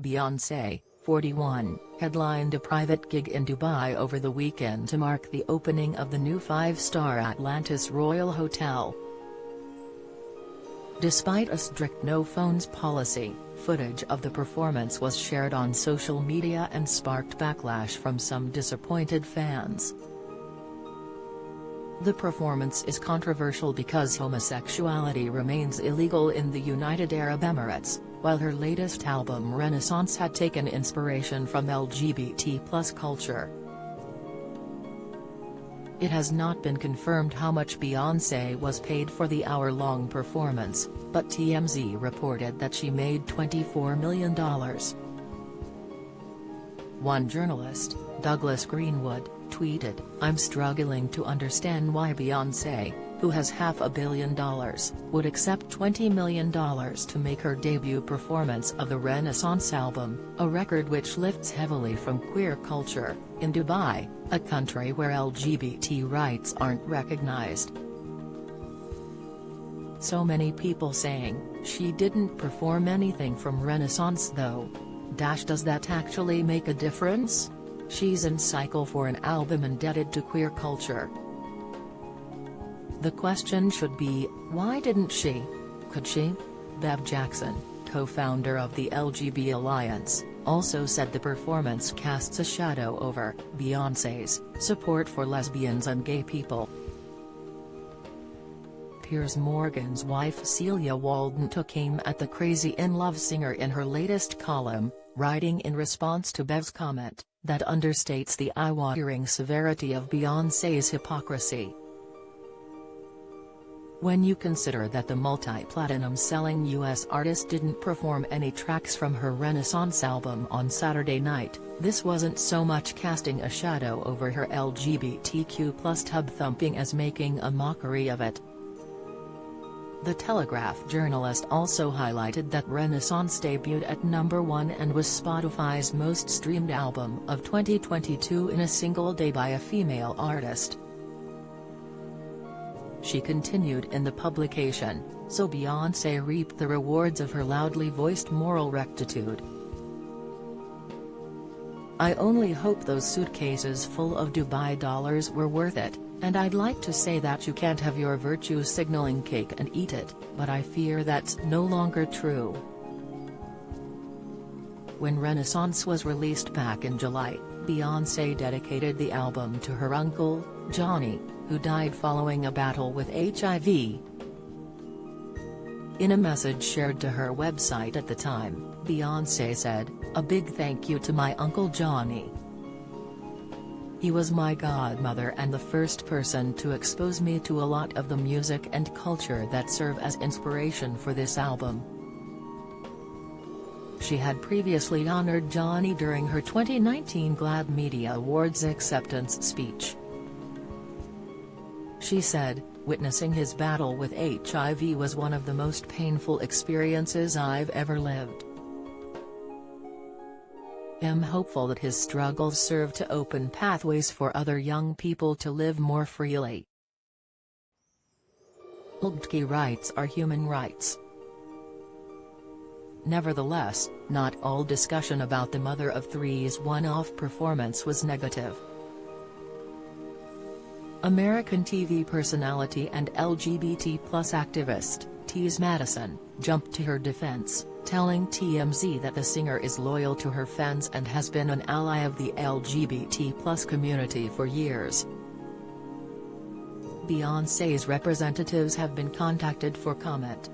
Beyonce, 41, headlined a private gig in Dubai over the weekend to mark the opening of the new five-star Atlantis Royal Hotel. Despite a strict no-phones policy, footage of the performance was shared on social media and sparked backlash from some disappointed fans. The performance is controversial because homosexuality remains illegal in the United Arab Emirates, while her latest album Renaissance had taken inspiration from LGBT+ culture. It has not been confirmed how much Beyonce was paid for the hour-long performance, but TMZ reported that she made $24 million. One journalist, Douglas Greenwood, tweeted, "I'm struggling to understand why Beyonce, who has $500 million, would accept $20 million to make her debut performance of the Renaissance album, a record which lifts heavily from queer culture, in Dubai, a country where LGBT rights aren't recognized." So many people saying, "She didn't perform anything from Renaissance though. Does that actually make a difference? She's in cycle for an album indebted to queer culture." The question should be, why didn't she? Could she? Bev Jackson, co-founder of the LGB Alliance, also said the performance casts a shadow over Beyonce's support for lesbians and gay people. Piers Morgan's wife Celia Walden took aim at the crazy in-love singer in her latest column, writing in response to Bev's comment, that understates the eye-watering severity of Beyonce's hypocrisy. When you consider that the multi-platinum-selling U.S. artist didn't perform any tracks from her Renaissance album on Saturday night, this wasn't so much casting a shadow over her LGBTQ+ tub-thumping as making a mockery of it. The Telegraph journalist also highlighted that Renaissance debuted at #1 and was Spotify's most streamed album of 2022 in a single day by a female artist. She continued in the publication, "So Beyonce reaped the rewards of her loudly voiced moral rectitude. I only hope those suitcases full of Dubai dollars were worth it, and I'd like to say that you can't have your virtue signaling cake and eat it, but I fear that's no longer true." When Renaissance was released back in July, Beyonce dedicated the album to her uncle, Johnny, who died following a battle with HIV. In a message shared to her website at the time, Beyonce said, "A big thank you to my Uncle Johnny. He was my godmother and the first person to expose me to a lot of the music and culture that serve as inspiration for this album." She had previously honored Johnny during her 2019 GLAAD Media Awards acceptance speech. She said, "Witnessing his battle with HIV was one of the most painful experiences I've ever lived. I'm hopeful that his struggles serve to open pathways for other young people to live more freely." LGBT rights are human rights. Nevertheless, not all discussion about the mother of three's one-off performance was negative. American TV personality and LGBT+ activist, Tease Madison, jumped to her defense, telling TMZ that the singer is loyal to her fans and has been an ally of the LGBT+ community for years. Beyonce's representatives have been contacted for comment.